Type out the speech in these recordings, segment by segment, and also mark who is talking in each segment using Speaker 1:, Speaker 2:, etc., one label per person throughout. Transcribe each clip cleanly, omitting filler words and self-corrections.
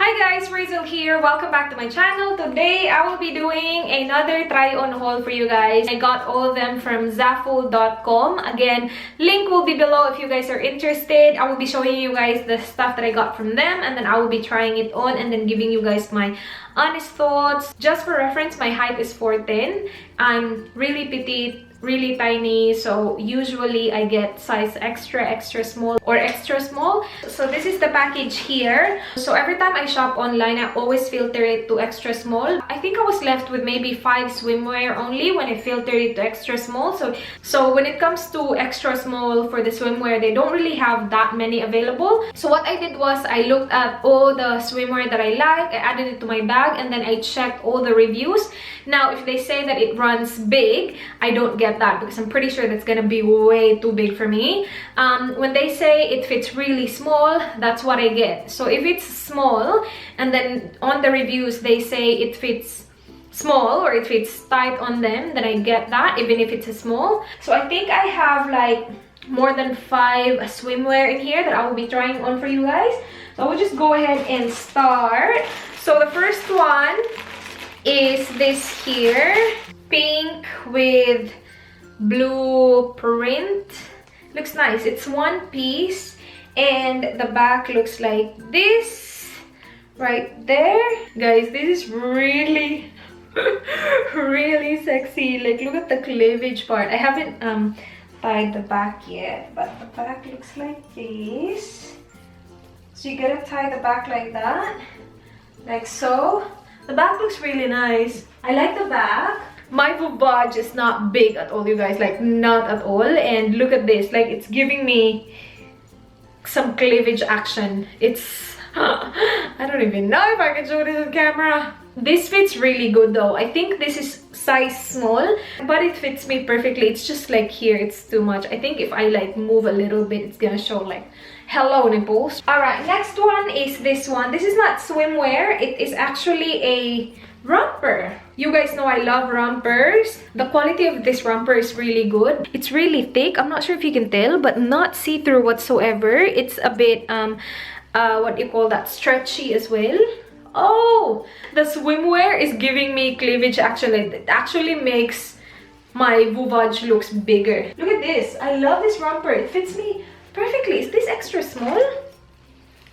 Speaker 1: Hi guys, Rachel here. Welcome back to my channel. Today I will be doing another try on haul for you guys. I got all of them from ZAFUL.com. Again, link will be below if you guys are interested. I will be showing you guys the stuff that I got from them, and then I will be trying it on and then giving you guys my honest thoughts. Just for reference, my height is 4'10". I'm really petite, really tiny, so usually I get size extra small or extra small. So this is the package here. So every time I shop online, I always filter it to extra small. I think I was left with maybe 5 swimwear only when I filtered it to extra small. So when it comes to extra small for the swimwear, they don't really have that many available. So what I did was I looked at all the swimwear that I like, I added it to my bag, and then I checked all the reviews. Now if they say that it runs big, I don't get that because I'm pretty sure that's gonna be way too big for me. When they say it fits really small, that's what I get. So if it's small and then on the reviews they say it fits small or it fits tight on them, then I get that even if it's a small. So I think I have like more than 5 swimwear in here that I will be trying on for you guys. So I will just go ahead and start. So the first one is this here, pink with blue print. Looks nice. It's one piece and the back looks like this right there. Guys, this is really really sexy. Like, look at the cleavage part. I haven't tied the back yet, but the back looks like this. So you gotta tie the back like that, like so. The back looks really nice. I like the back. My voucher is not big at all, you guys, like not at all. And look at this, like it's giving me some cleavage action. It's I don't even know if I can show this on camera. This fits really good though. I think this is size small, but it fits me perfectly. It's just like here, it's too much. I think if I like move a little bit, it's gonna show like hello nipples. All right, next one is this one. This is not swimwear. It is actually a romper. You guys know I love rompers. The quality of this romper is really good. It's really thick. I'm not sure if you can tell, but not see-through whatsoever. It's a bit what do you call that, stretchy as well. Oh, the swimwear is giving me cleavage action. It actually makes my voucher looks bigger. Look at this. I love this romper. It fits me perfectly. Is this extra small?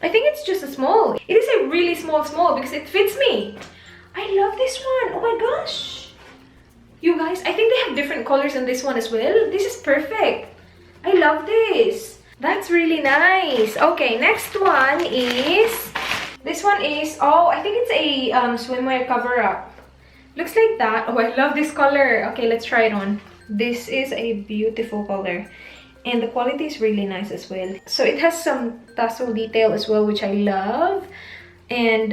Speaker 1: I think it's just a small. It is a really small because it fits me. I love this one. Oh my gosh. You guys, I think they have different colors in this one as well. This is perfect. I love this. That's really nice. Okay, next one is... This one is... Oh, I think it's a swimwear cover-up. Looks like that. Oh, I love this color. Okay, let's try it on. This is a beautiful color. And the quality is really nice as well. So it has some tassel detail as well, which I love. And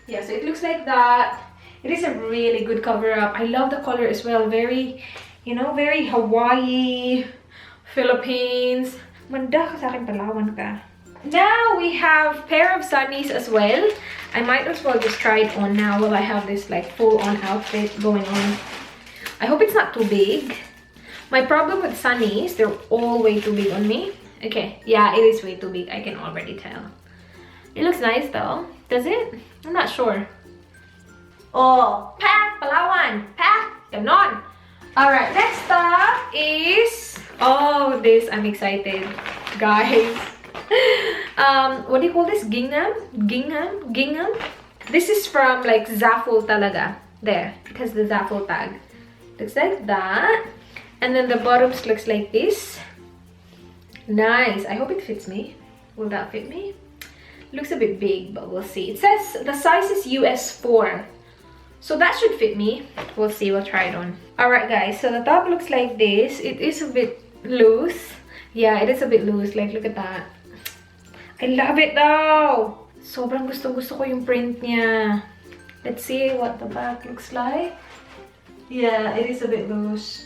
Speaker 1: yeah, so it looks like that. It is a really good cover-up. I love the color as well. Very, you know, very Hawaii, Philippines. Manda ka sa akin, Palawan ka. Now we have pair of sunnies as well. I might as well just try it on now while I have this like full-on outfit going on. I hope it's not too big. My problem with sunnies, they're all way too big on me. Okay, yeah, it is way too big. I can already tell. It looks nice though. Does it? I'm not sure. Oh, pack, Palawan, pack, ganon. Alright, next up is... Oh, this, I'm excited. Guys. What do you call this? Gingham? This is from like ZAFUL talaga. There, it has the ZAFUL tag. Looks like that. And then the bottoms looks like this. Nice. I hope it fits me. Will that fit me? Looks a bit big, but we'll see. It says the size is US 4. So that should fit me. We'll see. We'll try it on. Alright guys, so the top looks like this. It is a bit loose. Yeah, it is a bit loose. Like, look at that. I love it though. Sobrang gusto ko yung print niya. Let's see what the back looks like. Yeah, it is a bit loose.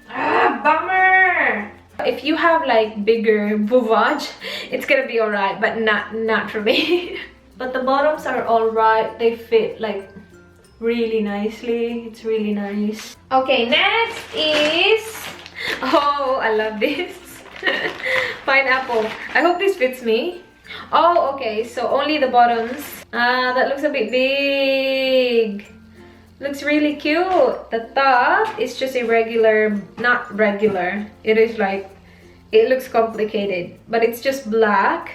Speaker 1: Ah, bummer! If you have like bigger voucher, it's gonna be alright, but not for me. But the bottoms are alright. They fit like really nicely. It's really nice. Okay, next is... Oh, I love this. Pineapple. I hope this fits me. Oh, okay, so only the bottoms. Ah, that looks a bit big. Looks really cute. The top is just a regular, not regular. It is like, it looks complicated, but it's just black.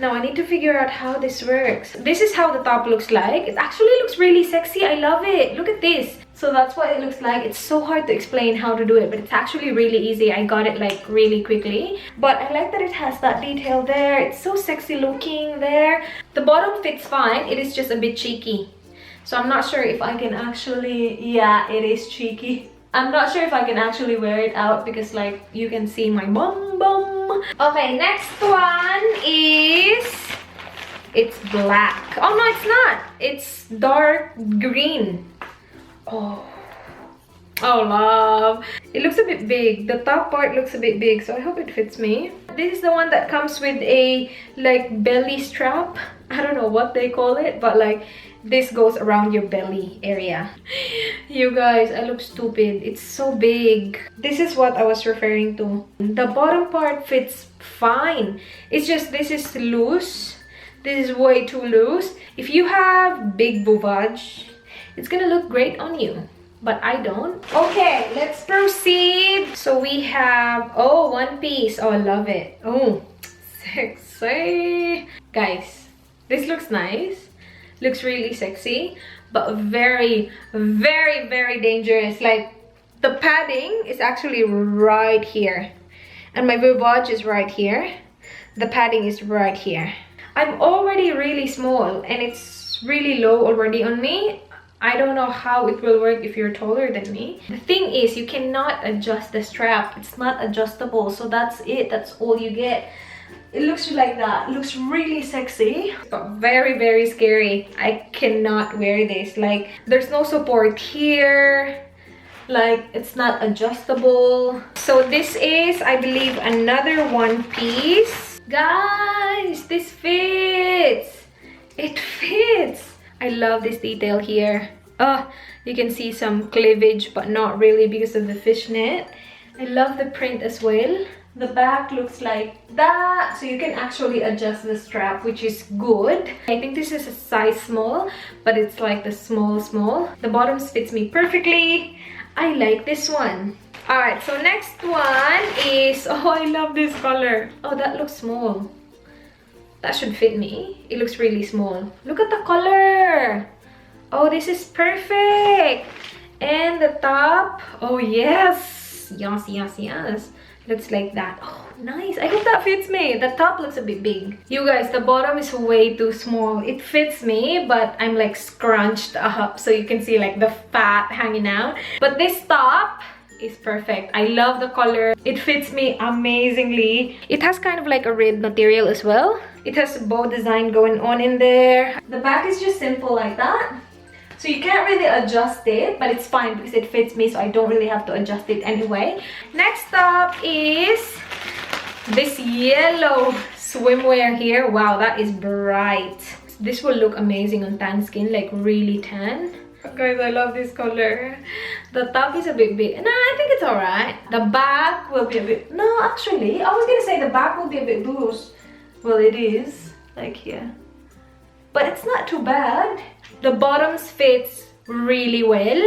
Speaker 1: Now I need to figure out how this works. This is how the top looks like. It actually looks really sexy. I love it. Look at this. So that's what it looks like. It's so hard to explain how to do it, but it's actually really easy. I got it like really quickly. But I like that it has that detail there. It's so sexy looking there. The bottom fits fine. It is just a bit cheeky. So I'm not sure if I can actually, yeah, it is cheeky. I'm not sure if I can actually wear it out because like you can see my bum bum. Okay, next one is, it's black. Oh no, it's not. It's dark green. Oh, love. It looks a bit big. The top part looks a bit big, so I hope it fits me. This is the one that comes with a like belly strap. I don't know what they call it, but like this goes around your belly area. You guys, I look stupid. It's so big. This is what I was referring to. The bottom part fits fine. It's just this is loose. This is way too loose. If you have big boobage, it's gonna look great on you, but I don't. Okay, let's proceed. So we have, oh, one piece. Oh, I love it. Oh, sexy. Guys, this looks nice. Looks really sexy, but very, very, very dangerous. Like, the padding is actually right here. And my boobage is right here. The padding is right here. I'm already really small, and it's really low already on me. I don't know how it will work if you're taller than me. The thing is, you cannot adjust the strap. It's not adjustable, so that's it. That's all you get. It looks like that. It looks really sexy, but very, very scary. I cannot wear this. Like, there's no support here. Like, it's not adjustable. So this is, I believe, another one piece. Guys, this fits. It fits. I love this detail here. Oh, you can see some cleavage, but not really because of the fishnet. I love the print as well. The back looks like that, so you can actually adjust the strap, which is good. I think this is a size small, but it's like the small. The bottoms fits me perfectly. I like this one. All right, so next one is, oh, I love this color. Oh, that looks small. That should fit me. It looks really small. Look at the color. Oh, this is perfect. And the top, oh yes, yes. Looks like that. Oh, nice. I hope that fits me. The top looks a bit big. You guys, the bottom is way too small. It fits me, but I'm like scrunched up, so you can see like the fat hanging out. But this top is perfect. I love the color. It fits me amazingly. It has kind of like a red material as well. It has a bow design going on in there. The back is just simple like that. So you can't really adjust it, but it's fine because it fits me, so I don't really have to adjust it anyway. Next up is this yellow swimwear here. Wow, that is bright. This will look amazing on tan skin, like really tan. Guys, I love this color. The top is a bit big. No, I think it's alright. The back will be a bit... No, actually, I was gonna say the back will be a bit loose. Well, it is, like here. But it's not too bad. The bottoms fits really well.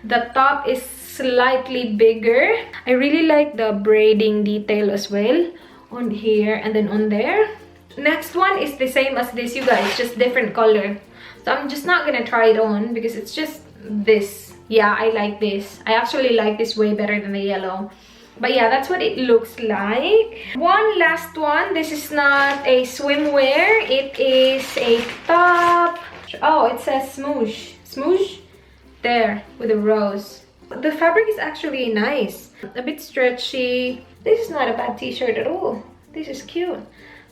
Speaker 1: The top is slightly bigger. I really like the braiding detail as well on here and then on there. Next one is the same as this, you guys, just different color. So I'm just not gonna try it on because it's just this. Yeah, I like this. I actually like this way better than the yellow. But yeah, that's what it looks like. One last one. This is not a swimwear. It is a top. Oh, it says smoosh. Smoosh? There, with a rose. The fabric is actually nice. A bit stretchy. This is not a bad t-shirt at all. This is cute.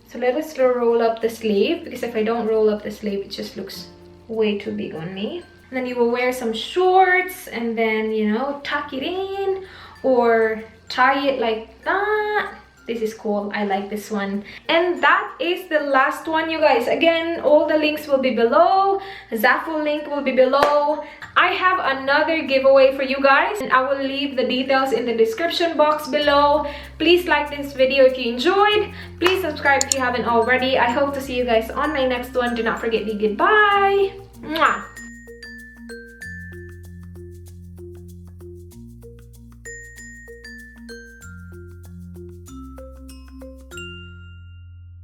Speaker 1: So let us roll up the sleeve, because if I don't roll up the sleeve, it just looks way too big on me. And then you will wear some shorts and then, you know, tuck it in or tie it like that. This is cool. I like this one. And that is the last one, you guys. Again, all the links will be below. Zaful link will be below. I have another giveaway for you guys, and I will leave the details in the description box below. Please like this video if you enjoyed. Please subscribe if you haven't already. I hope to see you guys on my next one. Do not forget the goodbye. Mwah.